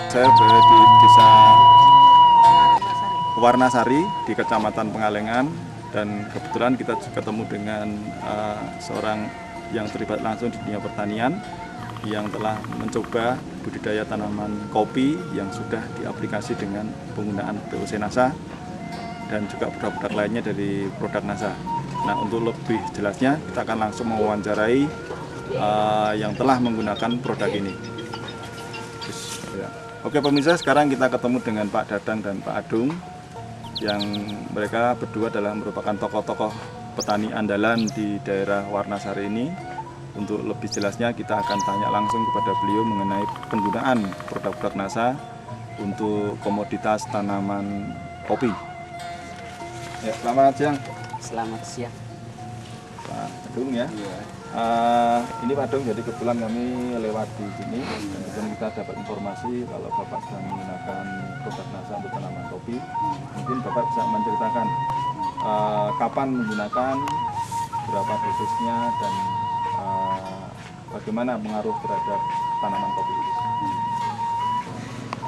Saya berada di Desa Warnasari di Kecamatan Pengalengan, dan kebetulan kita ketemu dengan seorang yang terlibat langsung di dunia pertanian yang telah mencoba budidaya tanaman kopi yang sudah diaplikasi dengan penggunaan VOC NASA dan juga produk-produk lainnya dari produk NASA. Nah, untuk lebih jelasnya kita akan langsung mewawancarai yang telah menggunakan produk ini. Oke pemirsa, sekarang kita ketemu dengan Pak Dadang dan Pak Adung, yang mereka berdua adalah merupakan tokoh-tokoh petani andalan di daerah Warnasari ini. Untuk lebih jelasnya kita akan tanya langsung kepada beliau mengenai penggunaan produk-produk NASA untuk komoditas tanaman kopi. Ya, selamat siang. Selamat siang. Pak Adung ya. Iya. Ini Pak Adung, jadi kebetulan kami lewat di sini dan kita dapat informasi kalau Bapak sedang menggunakan produk NASA untuk tanaman kopi. Mungkin Bapak bisa menceritakan kapan menggunakan, berapa dosisnya, dan bagaimana pengaruh terhadap tanaman kopi itu.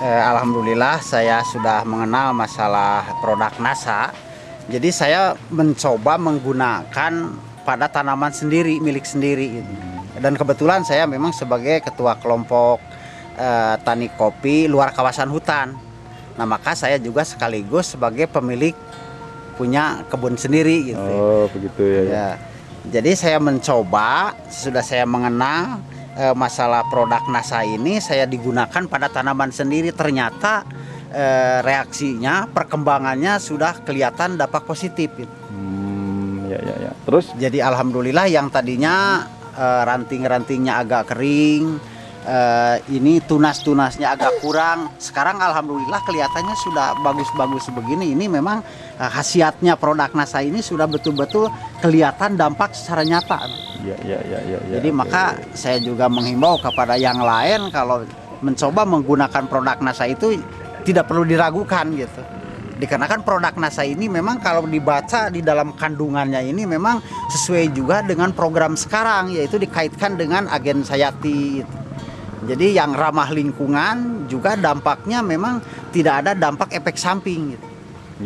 Alhamdulillah saya sudah mengenal masalah produk NASA. Jadi saya mencoba menggunakan pada tanaman sendiri, milik sendiri. Dan kebetulan saya memang sebagai ketua kelompok tani kopi luar kawasan hutan. Nah, maka saya juga sekaligus sebagai pemilik punya kebun sendiri gitu. Oh, begitu ya. Ya. Jadi saya mencoba, sudah saya mengenal masalah produk NASA ini, saya digunakan pada tanaman sendiri. Ternyata reaksinya, perkembangannya sudah kelihatan dampak positif gitu. Ya. Terus? Jadi alhamdulillah yang tadinya ranting-rantingnya agak kering, ini tunas-tunasnya agak kurang. Sekarang alhamdulillah kelihatannya sudah bagus-bagus begini. Ini memang khasiatnya produk NASA ini sudah betul-betul kelihatan dampak secara nyata. Ya. Jadi maka saya juga menghimbau kepada yang lain kalau mencoba menggunakan produk NASA itu tidak perlu diragukan gitu. Dikarenakan produk NASA ini memang kalau dibaca di dalam kandungannya ini memang sesuai juga dengan program sekarang, yaitu dikaitkan dengan agen Sayati. Jadi yang ramah lingkungan juga dampaknya memang tidak ada dampak efek samping gitu.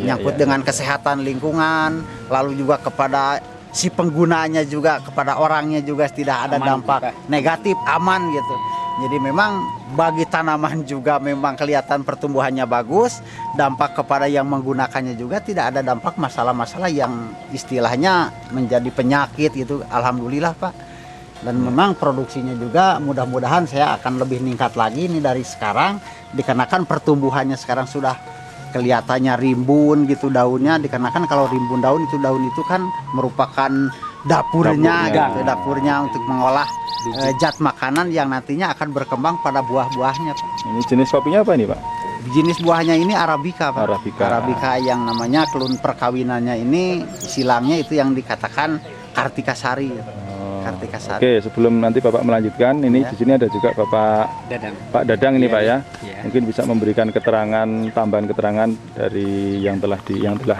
Nyangkut dengan kesehatan lingkungan, lalu juga kepada si penggunanya juga, kepada orangnya juga tidak ada dampak negatif, aman gitu. Jadi memang bagi tanaman juga memang kelihatan pertumbuhannya bagus, dampak kepada yang menggunakannya juga tidak ada dampak masalah-masalah yang istilahnya menjadi penyakit gitu. Alhamdulillah Pak. Dan memang produksinya juga mudah-mudahan saya akan lebih meningkat lagi ini dari sekarang, dikarenakan pertumbuhannya sekarang sudah kelihatannya rimbun gitu daunnya, dikarenakan kalau rimbun daun itu kan merupakan dapurnya gitu, dapurnya untuk mengolah zat makanan yang nantinya akan berkembang pada buah-buahnya Pak. Ini jenis kopinya apa ini Pak? Jenis buahnya ini Arabica Pak. Arabica yang namanya kelun perkawinannya ini silangnya itu yang dikatakan Kartikasari. Kartikasari. Oke, sebelum nanti Bapak melanjutkan, ini di sini ada juga Bapak Dadang. Pak Dadang ini Pak ya. Ya. Mungkin bisa memberikan keterangan, tambahan keterangan dari yang telah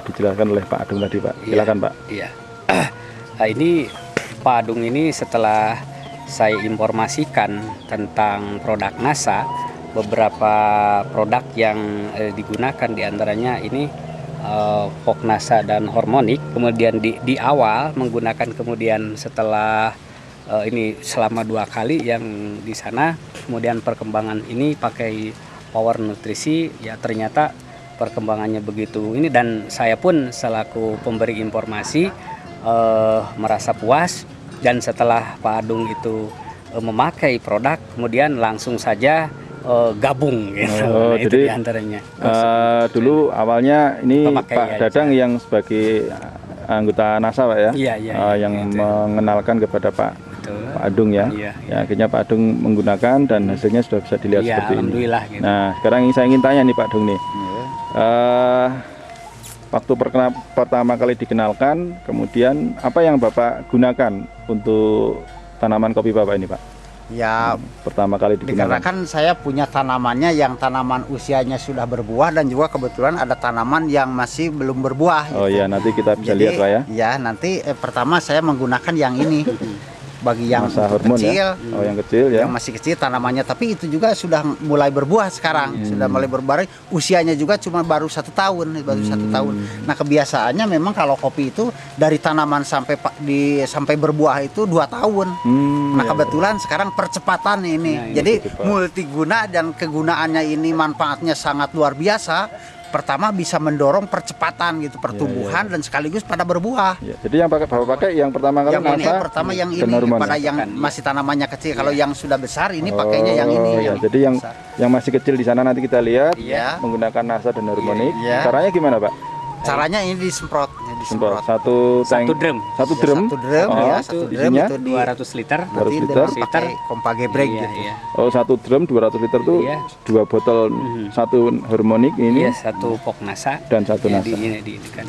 dijelaskan oleh Pak Adung tadi Pak. Silakan Pak. Iya. Nah, ini Pak Adung ini setelah saya informasikan tentang produk NASA, beberapa produk yang digunakan diantaranya ini Fognasa dan Hormonik. Kemudian di awal menggunakan, kemudian setelah ini selama 2 kali yang di sana, kemudian perkembangan ini pakai Power Nutrisi, ya ternyata perkembangannya begitu ini, dan saya pun selaku pemberi informasi merasa puas. Dan setelah Pak Adung itu memakai produk, kemudian langsung saja gabung gitu. Nah, itu jadi diantaranya. Dulu awalnya ini Pak Dadang yang sebagai anggota NASA Pak ya, yang gitu, mengenalkan kepada Pak Adung ya. Ya, akhirnya Pak Adung menggunakan dan hasilnya sudah bisa dilihat seperti ini. Gitu. Nah, sekarang saya ingin tanya nih Pak Adung nih. Waktu pertama kali dikenalkan, kemudian apa yang Bapak gunakan untuk tanaman kopi Bapak ini Pak? Ya, pertama kali digunakan. Dikarenakan saya punya tanamannya yang tanaman usianya sudah berbuah, dan juga kebetulan ada tanaman yang masih belum berbuah. Oh gitu. Ya, nanti kita bisa lihat Pak ya. Ya, nanti pertama saya menggunakan yang ini. bagi yang Masa hormon kecil. ya? Oh, yang kecil ya. Yang masih kecil tanamannya, tapi itu juga sudah mulai berbuah sekarang, sudah mulai berbuah. Usianya juga cuma baru 1 tahun, Nah kebiasaannya memang kalau kopi itu dari tanaman sampai berbuah itu 2 tahun. Nah kebetulan sekarang percepatan ini, jadi multiguna dan kegunaannya ini manfaatnya sangat luar biasa. Pertama bisa mendorong percepatan gitu pertumbuhan dan sekaligus pada berbuah. Ya, jadi yang Bapak pakai yang pertama kali yang ini pada yang masih tanamannya kecil. Kalau yang sudah besar ini pakainya yang ini. Ya. Jadi yang masih kecil di sana nanti kita lihat menggunakan NASA dan harmonik. Caranya gimana, Pak? Caranya ini disemprot. Satu drum. Satu drum itu 200 liter. 200 liter. Pakai pompa gebrek gitu. Oh, 1 drum 200 liter tuh 2 botol, 1 harmonik ini. Iya, 1 pok NASA dan 1 NASA.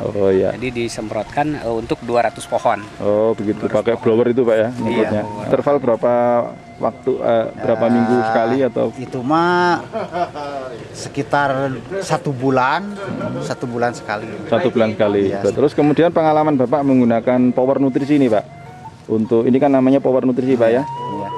Oh iya. Jadi disemprotkan untuk 200 pohon. Oh, begitu. Pakai blower itu, Pak ya, nyemprotnya. Interval berapa waktu berapa minggu sekali atau itu mah sekitar 1 bulan sekali. 1 bulan sekali. Ya. Terus kemudian pengalaman Bapak menggunakan power nutrisi ini, Pak. Untuk ini kan namanya power nutrisi, Pak ya.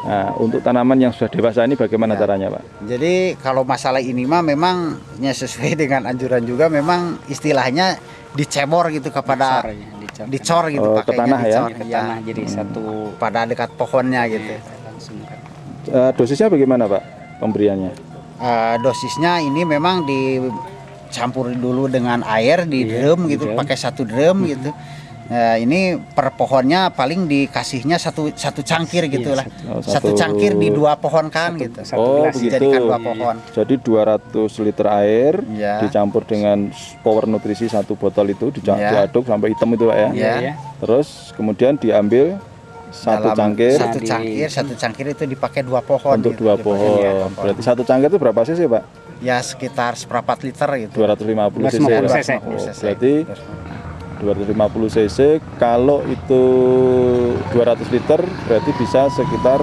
Nah, untuk tanaman yang sudah dewasa ini bagaimana caranya, Pak? Jadi kalau masalah ini mah memang sesuai dengan anjuran juga, memang istilahnya dicebor gitu kepada dicor gitu, ke tanah ya. Ke tanah, jadi satu pada dekat pohonnya gitu. Dosisnya bagaimana, Pak, pemberiannya? Dosisnya ini memang dicampur dulu dengan air di drum gitu, pakai 1 drum gitu. Ini per pohonnya paling dikasihnya satu cangkir gitulah. Satu cangkir di 2 pohon kan gitu. Oh, begitu. Dijadikan 2 pohon. Jadi 200 liter air dicampur dengan power nutrisi 1 botol itu diaduk sampai hitam itu, Pak ya. Terus kemudian diambil satu cangkir itu dipakai 2 pohon untuk gitu, 2 pohon. Berarti 1 cangkir itu berapa cc, Pak? Ya sekitar seperempat liter gitu. 250 cc. Berarti 250 cc. Kalau itu 200 liter berarti bisa sekitar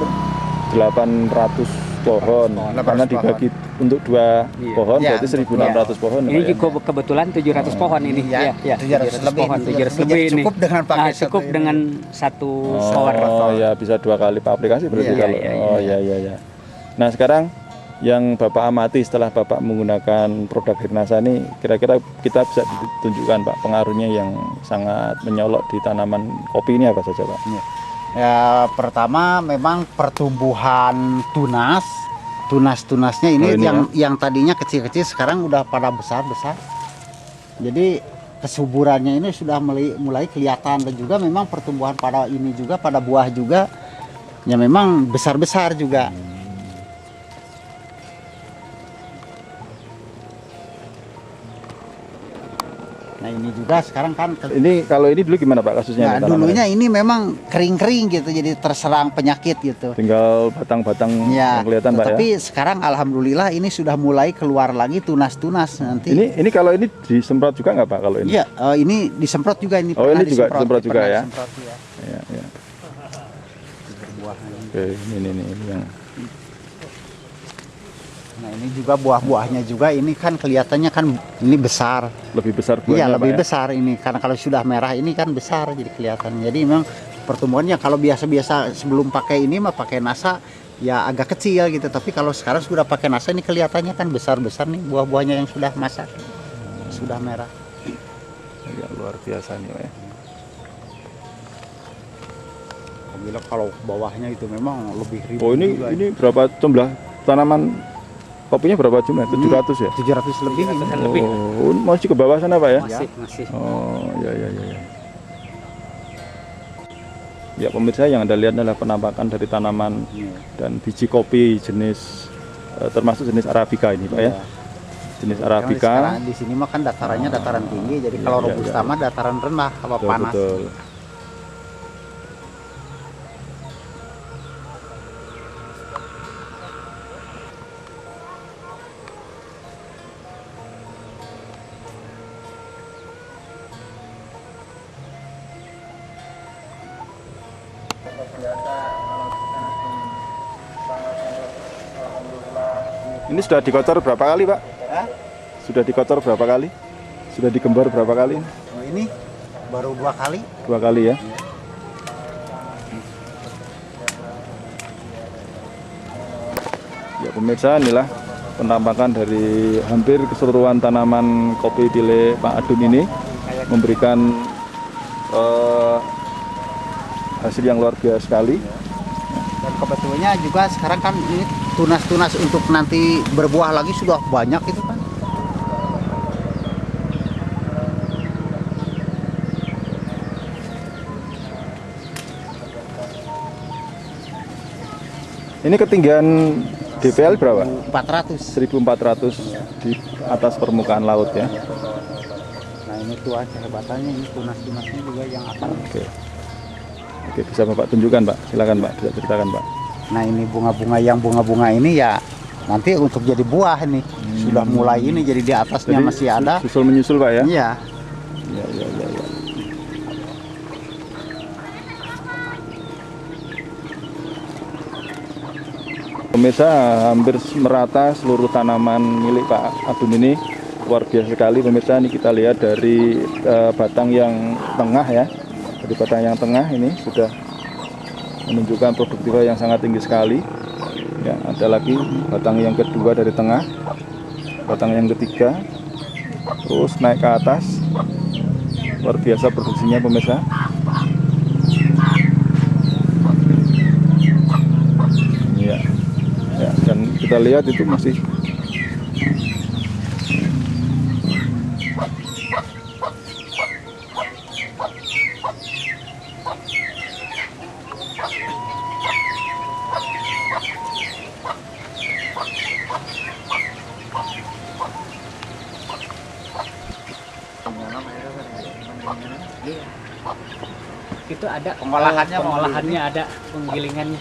800 pohon. Karena dibagi untuk 2 pohon berarti 1.600 pohon. Ini juga kebetulan 700 pohon ini. Ya, 700 lebih. 700 lebih ini. Cukup dengan pakai cukup dengan 1 power. Oh ya, bisa 2 kali aplikasi berarti kalau. Oh ya. Nah, sekarang yang Bapak amati setelah Bapak menggunakan produk Hirnasa ini, kira-kira kita bisa ditunjukkan, Pak, pengaruhnya yang sangat menyolok di tanaman kopi ini apa saja, Pak? Ya, pertama memang pertumbuhan tunasnya ini, yang tadinya kecil-kecil sekarang udah pada besar-besar. Jadi kesuburannya ini sudah mulai kelihatan, dan juga memang pertumbuhan pada ini juga, pada buah juga ya memang besar-besar juga. Nah ini juga sekarang kan ini kalau ini dulu gimana, Pak, kasusnya? Nah, dulunya ini memang kering-kering gitu, jadi terserang penyakit gitu. Tinggal batang-batang yang kelihatan, Pak, tapi sekarang alhamdulillah ini sudah mulai keluar lagi tunas-tunas nanti. Ini kalau ini disemprot juga nggak, Pak, kalau ini? Iya, ini disemprot juga ini. Oh, ini juga disemprot juga ya? Iya. Oke, ini yang. Nah ini juga buah-buahnya juga ini kan kelihatannya kan ini besar. Lebih besar buahnya. Iya, lebih Pak, besar ini, karena kalau sudah merah ini kan besar jadi kelihatan. Jadi memang pertumbuhannya kalau biasa-biasa sebelum pakai ini mah pakai NASA ya agak kecil gitu, tapi kalau sekarang sudah pakai NASA ini kelihatannya kan besar-besar nih buah-buahnya yang sudah masak, sudah merah. Ya, luar biasa nih, Pak ya. Bila kalau bawahnya itu memang lebih ribet. Oh, ini berapa jumlah tanaman kopinya, berapa jumlah? 700 ya? 700 lebih. Oh, masih ke bawah sana, Pak ya? Masih. Oh, ya. Ya, pemirsa, yang Anda lihat adalah penampakan dari tanaman dan biji kopi jenis termasuk jenis Arabica ini, Pak ya. Jenis Arabica. Sekarang di sini mah kan datarannya dataran tinggi, jadi kalau Robusta mah dataran rendah kalau panas. Betul. Ini sudah dikocor berapa kali, Pak? Sudah dikocor berapa kali? Sudah digembor berapa kali? Oh, ini baru 2 kali. 2 kali ya? Pemirsa, inilah penampakan dari hampir keseluruhan tanaman kopi Tile Pak Adun ini, memberikan hasil yang luar biasa sekali. Dan kebetulannya juga sekarang kan ini tunas-tunas untuk nanti berbuah lagi sudah banyak itu kan. Ini ketinggian DPL berapa? 400. 1400 di atas permukaan laut ya. Nah ini tuh kehebatannya, ini tunas-tunasnya juga yang akan. Oke, bisa Bapak tunjukkan Pak, silakan Pak, bisa ceritakan Pak. Nah ini bunga-bunga ini ya nanti untuk jadi buah nih. Sudah mulai ini jadi di atasnya Jadi, masih ada. susul menyusul Pak ya? Iya. Iya. Pemirsa, hampir merata seluruh tanaman milik Pak Adun ini luar biasa sekali. Pemirsa, ini kita lihat dari batang yang tengah ya. Dari batang yang tengah ini sudah menunjukkan produktivitas yang sangat tinggi sekali. Ya, ada lagi batang yang kedua dari tengah, batang yang ketiga, terus naik ke atas. Luar biasa produksinya pemirsa. Iya. Ya, dan kita lihat itu masih Itu ada Pengolahannya ada penggilingannya.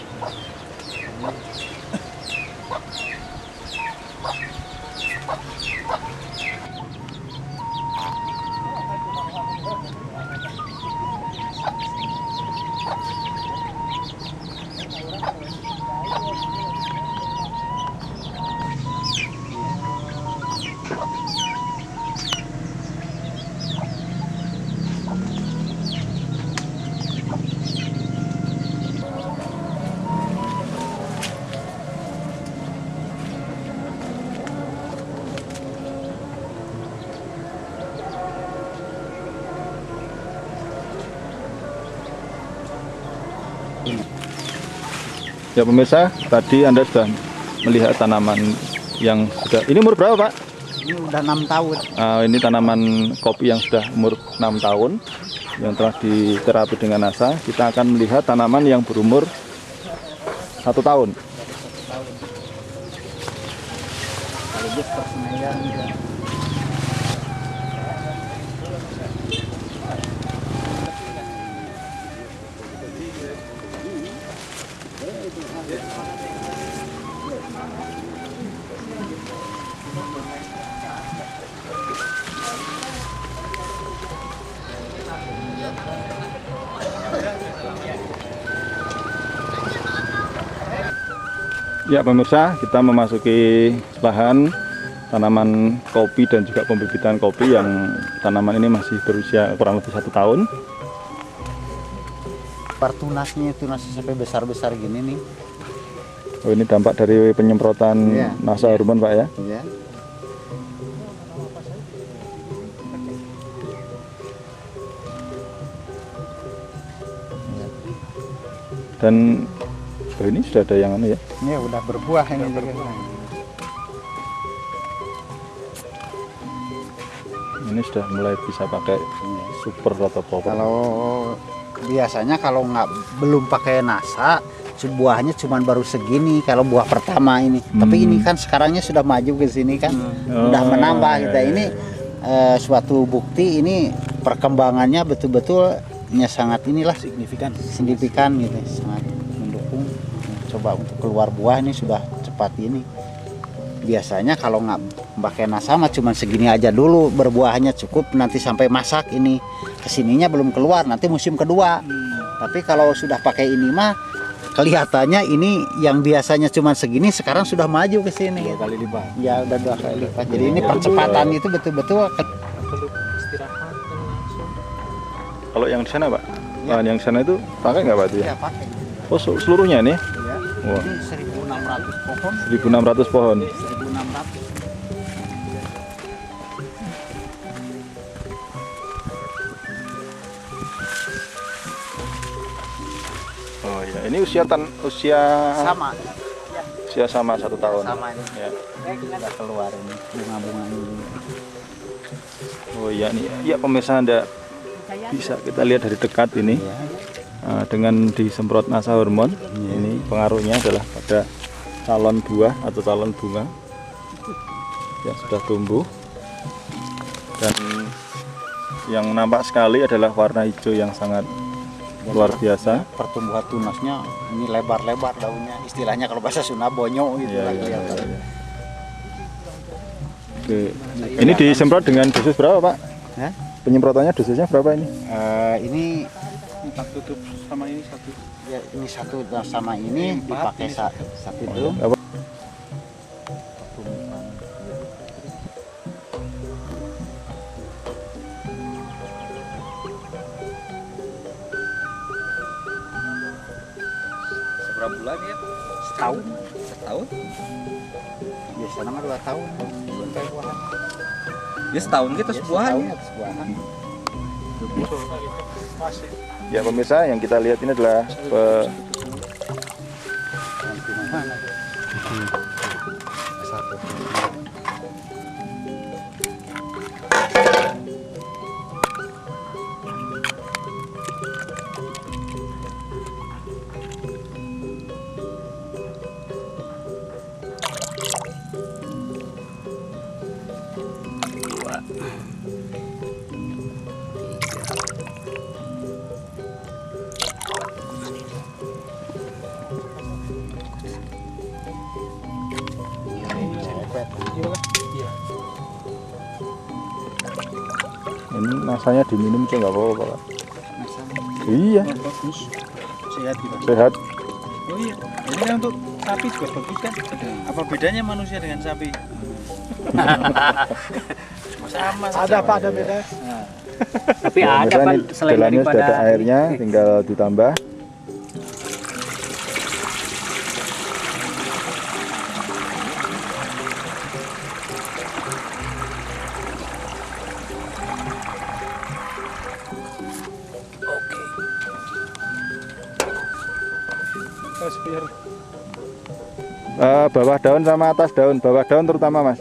ya pemirsa, tadi Anda sudah melihat tanaman yang sudah, ini umur berapa Pak? Ini udah 6 tahun. Ini tanaman kopi yang sudah umur 6 tahun yang telah diterapi dengan NASA. Kita akan melihat tanaman yang berumur 1 tahun. Sekaligus persemaian juga. Ya pemirsa, kita memasuki lahan tanaman kopi dan juga pembibitan kopi yang tanaman ini masih berusia kurang lebih 1 tahun. Tunasnya sampai besar-besar gini nih. Oh, ini dampak dari penyemprotan NASA hormon Pak ya? Iya. Dan ini sudah ada yang anu ya? Ini udah berbuah ini juga. Ini sudah mulai bisa pakai super atau power. Kalau biasanya kalau belum pakai NASA, buahnya cuma baru segini kalau buah pertama ini. Tapi ini kan sekarangnya sudah maju ke sini kan, udah menambah kita ini suatu bukti ini perkembangannya betul-betul sangat inilah signifikan gitu, sangat mendukung. Coba untuk keluar buah ini sudah cepat ini. Biasanya kalau nggak pakai NASA mah cuma segini aja dulu berbuahnya cukup, nanti sampai masak ini kesininya belum keluar, nanti musim kedua. Tapi kalau sudah pakai ini mah kelihatannya ini yang biasanya cuma segini sekarang sudah maju ke sini. 2 kali lipat. Ya udah 2 kali lipat. Jadi ini percepatan itu betul-betul. Kalau yang di sana Pak, yang di sana itu pakai nggak Pak itu ya? Ya pakai. Oh seluruhnya ini? Ya. Wah. Ini 1.600 pohon. 1.600 pohon. 1.600. Oh ya, ini usia Sama. usia sama 1 tahun. Sama ini. Ya. Udah keluar ini bunga-bunganya juga. Oh iya nih, ya pemirsa Anda bisa kita lihat dari dekat ini. Dengan disemprot nasa hormon, ini pengaruhnya adalah pada calon buah atau calon bunga yang sudah tumbuh, dan yang nampak sekali adalah warna hijau yang sangat luar biasa. Pertumbuhan tunasnya ini lebar-lebar daunnya, istilahnya kalau bahasa Sunda bonyo gitu Iya, lagi iya, ya. iya. Oke. Ini disemprot dengan dosis berapa, Pak? Hah? Penyemprotannya dosisnya berapa ini? Ini tutup sama ini satu. ya, ini satu sama ini dipakai satu itu. Apa? Seberapa bulan ya? Setahun. Setahun? Biasanya mah 2 tahun. Belum kayak buahan. Ya setahun kita sebuahan. Sebuahan. Ya pemirsa, yang kita lihat ini adalah Satu. ini nasanya diminum aja nggak apa-apa, Pak. Iya, Bagus. Sehat kita. sehat. Oh iya. Ini kan untuk sapi juga bagus kan? Apa bedanya manusia dengan sapi? Sama. Ada apa ada beda? Tapi Ya, ada misalnya Pak, ini selain dalamnya sudah daripada ada airnya, tinggal ditambah. Mas biar Bawah daun sama atas daun, bawah daun terutama, Mas.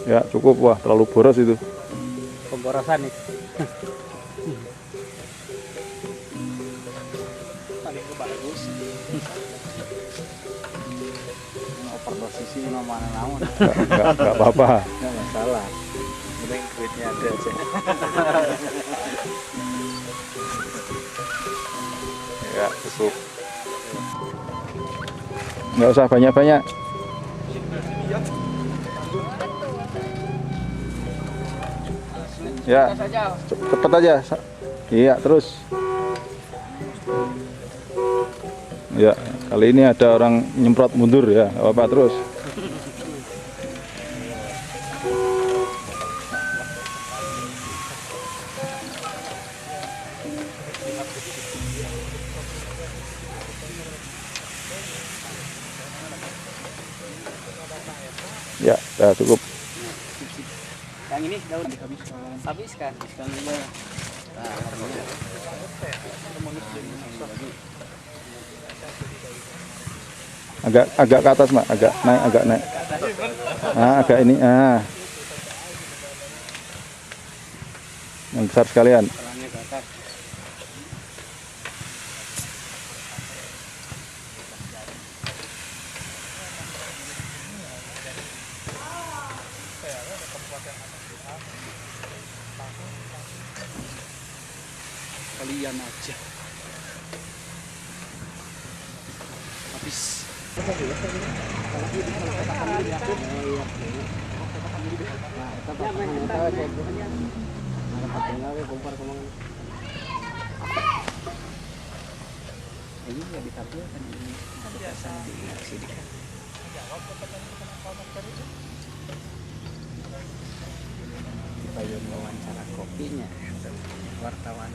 Ya cukup, wah terlalu boros itu. pemborosan itu. Paling bagus. Overdosis ini mah mana naon. Nggak apa-apa. Enggak masalah. Penting duitnya ada aja. Ya cukup. Nggak usah banyak-banyak. Ya, cepet aja. Iya, terus. Ya, kali ini ada orang nyemprot mundur ya, nggak apa-apa terus. Ya, ya cukup. Yang ini daun habiskan dulu. Agak ke atas, Mak, agak naik. Nah, agak ini. Yang besar sekalian. Kalian aja. Habis. Payung wawancara kopinya wartawan.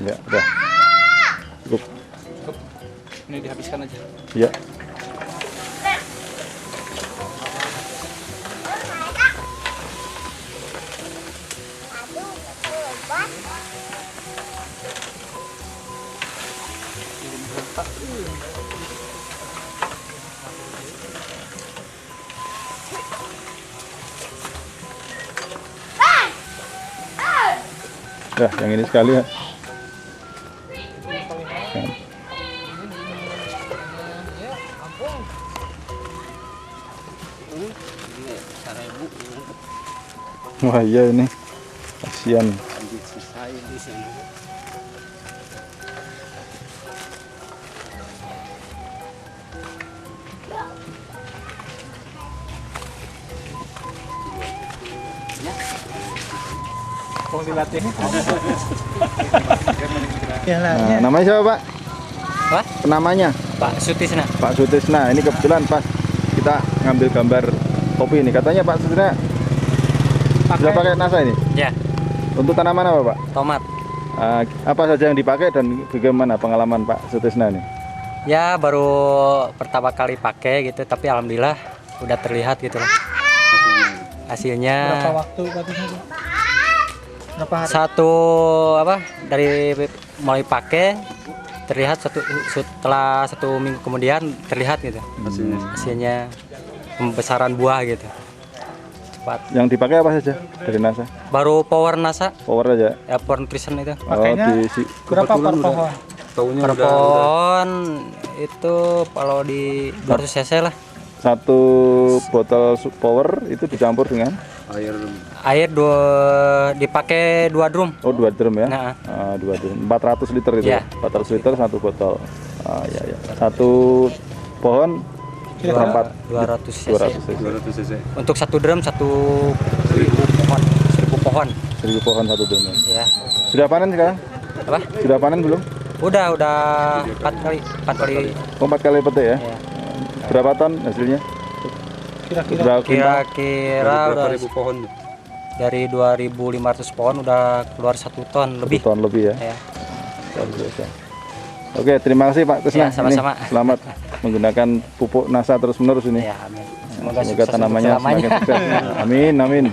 Ya, udah. Cukup. Ini dihabiskan aja. Ya. Ya, yang ini sekali ya. Wah iya ini, kasihan. Mau dilatih. Nah, namanya siapa Pak? Apa? Namanya Pak Sutisna. Pak Sutisna. Ini kebetulan pas kita ngambil gambar kopi ini. Katanya Pak Sutisna sudah pakai NASA ini? Ya, Untuk tanaman apa Pak? tomat. Apa saja yang dipakai dan bagaimana pengalaman Pak Sutisna ini? Ya baru pertama kali pakai gitu, tapi alhamdulillah udah terlihat gitu lah. Hasilnya Berapa waktu latihan? Berapa hari? satu apa dari mulai pakai terlihat setelah 1 minggu kemudian terlihat gitu hasilnya pembesaran buah gitu cepat. Yang dipakai apa saja dari NASA? Baru Power NASA Power aja. ya, Power Nutrition itu. Pakainya berapa per pohon? Per pohon itu kalau di 200 cc lah. Satu botol Power itu dicampur dengan Air dipakai 2 drum. oh 2 drum ya. Nah. 2 drum 400 liter itu. Ya. 400 liter satu botol. Ya ya. Satu pohon berapa? 200 cc. 200 cc. Untuk 1 drum 1.000 pohon. 1.000 pohon. 1000 pohon satu drum. Ya. Sudah panen sekarang? Apa? Sudah panen belum? Udah 4 kali. 4 kali. 4 kali petik ya. Ya. Berapa ton hasilnya? Kira-kira Berapa kuintal? Kira-kira udah pohon? dari 2.500 pohon udah keluar 1 ton lebih. 1 ton lebih ya. Ya. Luar biasa. Oke, terima kasih Pak Tisna. Ya, sama-sama. Ini, selamat menggunakan pupuk NASA terus-menerus ini. Ya, amin. Semoga Semoga sukses untuk tanamannya selamanya. semakin sukses. Amin, amin.